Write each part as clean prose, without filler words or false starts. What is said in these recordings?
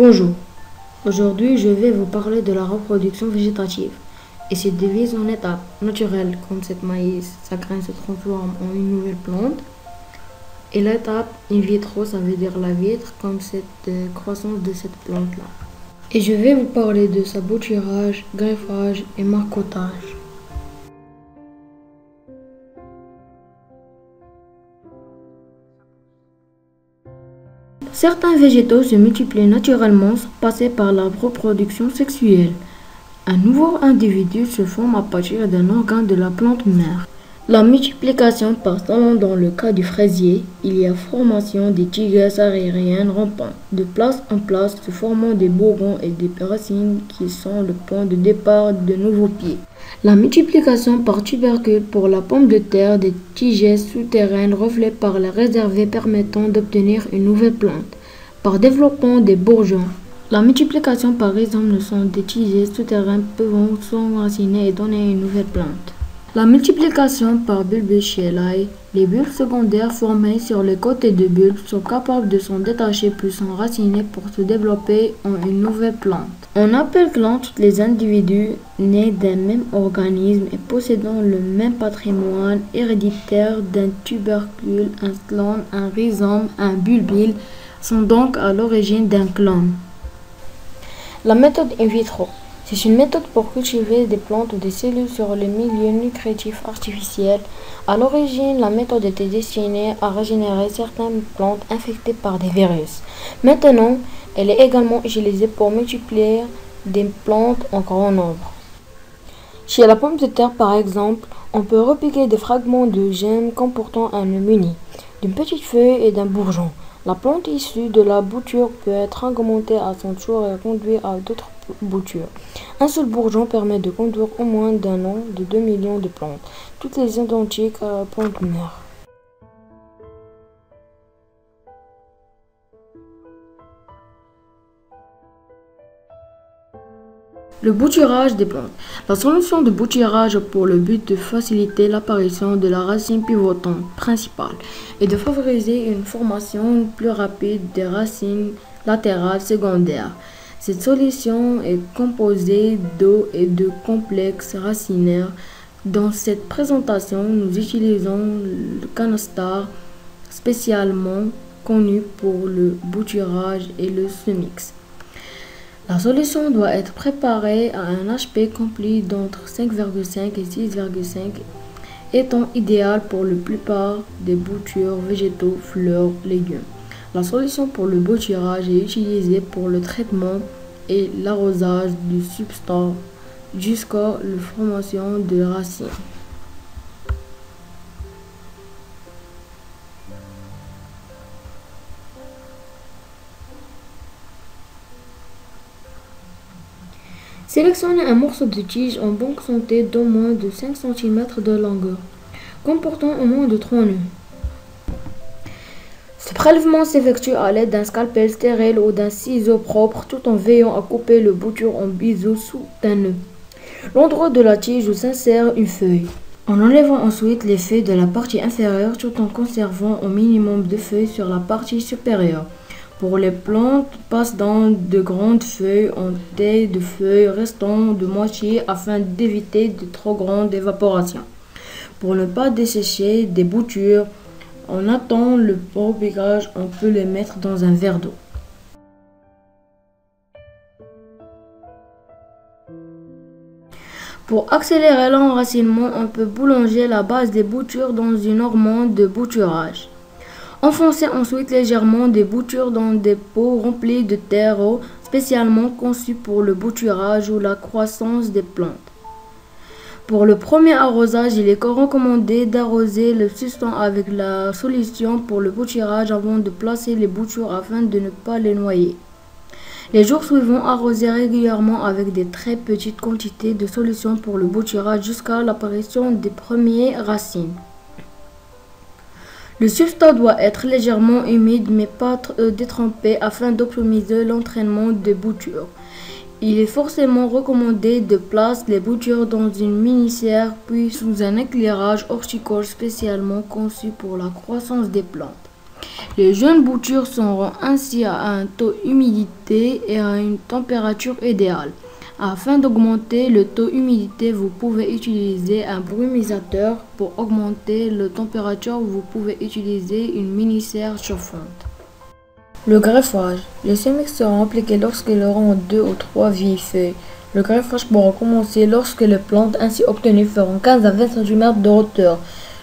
Bonjour, aujourd'hui je vais vous parler de la reproduction végétative et se divise en étapes naturelles comme cette maïs, sa graine se transforme en une nouvelle plante et l'étape in vitro, ça veut dire la vitre, comme cette croissance de cette plante-là. Et je vais vous parler de sa bouturage, greffage et marcottage. Certains végétaux se multiplient naturellement sans passer par la reproduction sexuelle. Un nouveau individu se forme à partir d'un organe de la plante mère. La multiplication passe seulement dans le cas du fraisier. Il y a formation des tigres aériennes rampantes, de place en place, se formant des bourgeons et des racines qui sont le point de départ de nouveaux pieds. La multiplication par tubercule pour la pomme de terre des tiges souterraines reflète par les réservés permettant d'obtenir une nouvelle plante. Par développement des bourgeons. La multiplication par rhizome des tiges souterraines peuvent s'enraciner et donner une nouvelle plante. La multiplication par bulbes chez l'ail. Les bulbes secondaires formés sur les côtés de bulbes sont capables de s'en détacher puis s'enraciner pour se développer en une nouvelle plante. On appelle plante tous les individus nés d'un même organisme et possédant le même patrimoine héréditaire d'un tubercule, un stolon, un rhizome, un bulbule, sont donc à l'origine d'un clone. La méthode in vitro. C'est une méthode pour cultiver des plantes ou des cellules sur le milieu nutritif artificiel. À l'origine, la méthode était destinée à régénérer certaines plantes infectées par des virus. Maintenant, elle est également utilisée pour multiplier des plantes en grand nombre. Chez la pomme de terre, par exemple, on peut repiquer des fragments de gemme comportant un œuf muni, d'une petite feuille et d'un bourgeon. La plante issue de la bouture peut être augmentée à son tour et conduire à d'autres boutures. Un seul bourgeon permet de conduire au moins d'un an de 2 millions de plantes, toutes les identiques à la plante mère. Le bouturage des plantes. La solution de bouturage a pour le but de faciliter l'apparition de la racine pivotante principale et de favoriser une formation plus rapide des racines latérales secondaires. Cette solution est composée d'eau et de complexes racinaires. Dans cette présentation, nous utilisons le canastar spécialement connu pour le bouturage et le semix. La solution doit être préparée à un HP compris d'entre 5,5 et 6,5 étant idéal pour la plupart des boutures végétaux, fleurs, légumes. La solution pour le bouturage est utilisée pour le traitement et l'arrosage du substrat jusqu'à la formation de racines. Sélectionnez un morceau de tige en bonne santé d'au moins de 5 cm de longueur, comportant au moins de 3 nœuds. Ce prélèvement s'effectue à l'aide d'un scalpel stérile ou d'un ciseau propre tout en veillant à couper le bouture en biseau sous un nœud. L'endroit de la tige où s'insère une feuille. En enlevant ensuite les feuilles de la partie inférieure tout en conservant au minimum de feuilles sur la partie supérieure. Pour les plantes, passe dans de grandes feuilles en taille de feuilles restant de moitié afin d'éviter de trop grande évaporation. Pour ne pas dessécher des boutures, en attendant le repiquage, on peut les mettre dans un verre d'eau. Pour accélérer l'enracinement, on peut boulanger la base des boutures dans une hormone de bouturage. Enfoncez ensuite légèrement des boutures dans des pots remplis de terreau spécialement conçus pour le bouturage ou la croissance des plantes. Pour le premier arrosage, il est recommandé d'arroser le substrat avec la solution pour le bouturage avant de placer les boutures afin de ne pas les noyer. Les jours suivants, arrosez régulièrement avec des très petites quantités de solution pour le bouturage jusqu'à l'apparition des premières racines. Le substrat doit être légèrement humide mais pas détrempé afin d'optimiser l'entraînement des boutures. Il est forcément recommandé de placer les boutures dans une mini-serre puis sous un éclairage horticole spécialement conçu pour la croissance des plantes. Les jeunes boutures seront ainsi à un taux d'humidité et à une température idéale. Afin d'augmenter le taux d'humidité, vous pouvez utiliser un brumisateur. Pour augmenter la température, vous pouvez utiliser une mini-serre chauffante. Le greffage. Les semis seront appliqués lorsqu'ils auront 2 ou 3 vieilles feuilles. Le greffage pourra commencer lorsque les plantes ainsi obtenues feront 15 à 20 cm de hauteur.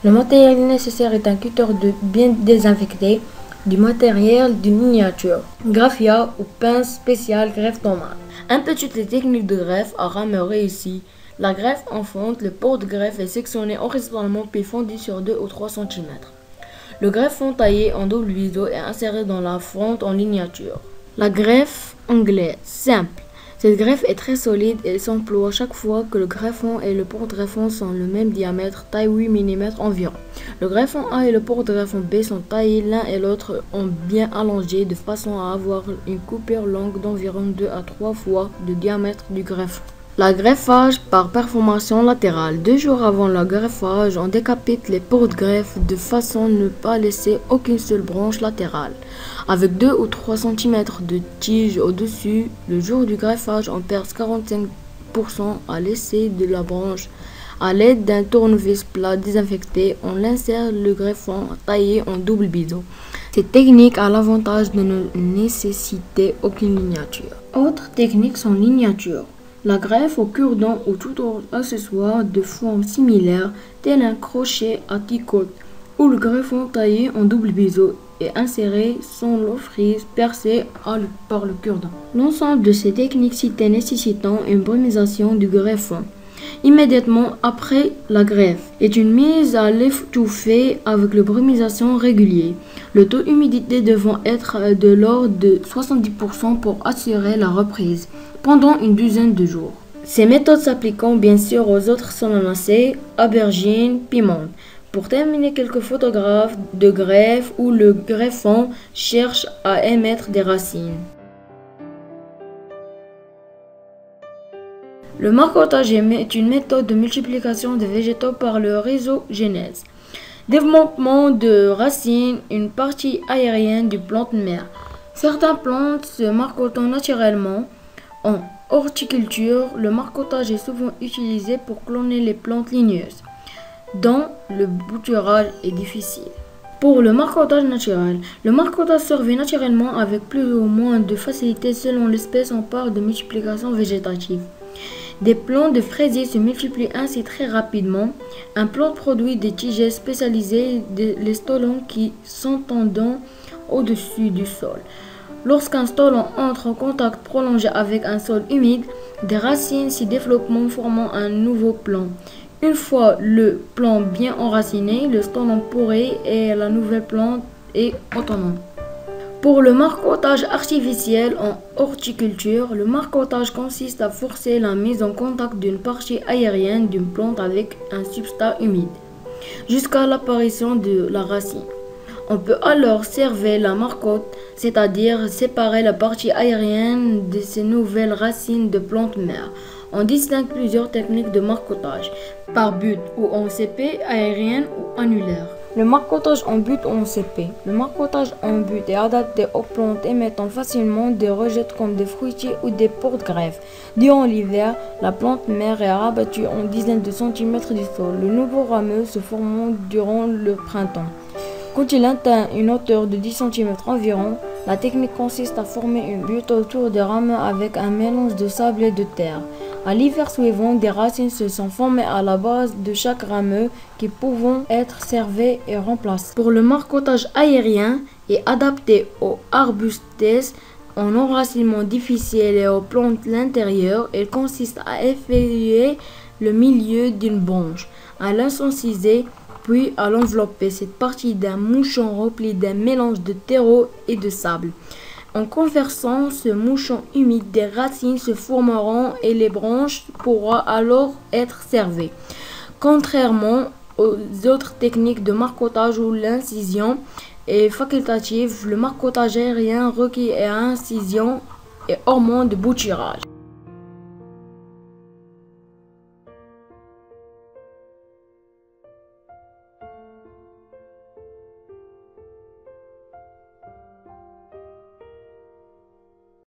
Le matériel nécessaire est un cutter bien désinfecté, du matériel de miniature, graphia ou pince spéciale greffe tomate. Un petit technique de greffe à rameur réussie. La greffe en fonte, le port de greffe est sectionné horizontalement puis fondu sur 2 ou 3 cm. Le greffon taillé en double biseau est inséré dans la fonte en miniature. La greffe anglaise, simple. Cette greffe est très solide et s'emploie chaque fois que le greffon et le porte-greffon sont le même diamètre, taille 8 mm environ. Le greffon A et le porte-greffon B sont taillés l'un et l'autre ont bien allongé de façon à avoir une coupure longue d'environ 2 à 3 fois le diamètre du greffon. La greffage par perforation latérale. 2 jours avant le greffage, on décapite les porte-greffes de façon à ne pas laisser aucune seule branche latérale. Avec 2 ou 3 cm de tige au-dessus, le jour du greffage, on perce 45% à laisser de la branche. À l'aide d'un tournevis plat désinfecté, on insère le greffon taillé en double biseau. Cette technique a l'avantage de ne nécessiter aucune lignature. Autres techniques sont lignatures. La greffe au cure-dent ou tout autre accessoire de forme similaire, tel un crochet à ticote, ou le greffon taillé en double biseau et inséré sans l'offrise percé par le cure-dent. L'ensemble de ces techniques citées nécessitant une brumisation du greffon immédiatement après la greffe est une mise à l'étouffée avec le brumisation régulier. Le taux d'humidité devant être de l'ordre de 70% pour assurer la reprise pendant une douzaine de jours. Ces méthodes s'appliquent bien sûr aux autres solanacées, aubergines, piments. Pour terminer, quelques photographes de greffe où le greffon cherche à émettre des racines. Le marcottage est une méthode de multiplication des végétaux par le rhizogénèse. Développement de racines, une partie aérienne du plante mère. Certaines plantes se marcotent naturellement. En horticulture, le marcottage est souvent utilisé pour cloner les plantes ligneuses, dont le bouturage est difficile. Pour le marcottage naturel, le marcottage survient naturellement avec plus ou moins de facilité selon l'espèce. On parle de multiplication végétative. Des plants de fraisier se multiplient ainsi très rapidement. Un plant produit des tiges spécialisées, les stolons qui s'entendent au-dessus du sol. Lorsqu'un stolon entre en contact prolongé avec un sol humide, des racines s'y développent formant un nouveau plant. Une fois le plant bien enraciné, le stolon pourrit et la nouvelle plante est autonome. Pour le marcottage artificiel en horticulture, le marcottage consiste à forcer la mise en contact d'une partie aérienne d'une plante avec un substrat humide, jusqu'à l'apparition de la racine. On peut alors server la marcotte, c'est-à-dire séparer la partie aérienne de ces nouvelles racines de plantes mères. On distingue plusieurs techniques de marcottage, par but ou en CP, aérienne ou annulaire. Le marcottage en but ou en CP. Le marcottage en but est adapté aux plantes émettant facilement des rejets comme des fruitiers ou des porte-greffes. Durant l'hiver, la plante mère est rabattue en dizaines de centimètres du sol, le nouveau rameux se formant durant le printemps. Quand il atteint une hauteur de 10 cm environ, la technique consiste à former une butte autour des rameux avec un mélange de sable et de terre. À l'hiver suivant, des racines se sont formées à la base de chaque rameux qui pouvant être servées et remplacées. Pour le marcottage aérien et adapté aux arbustes en enracinement difficile et aux plantes l'intérieur, il consiste à effeuiller le milieu d'une branche, à l'inciser puis à l'envelopper cette partie d'un mouchon rempli d'un mélange de terreau et de sable. En conversant ce mouchon humide, des racines se formeront et les branches pourront alors être servées. Contrairement aux autres techniques de marcottage où l'incision est facultative, le marcottage aérien requiert incision et hormones de bouturage.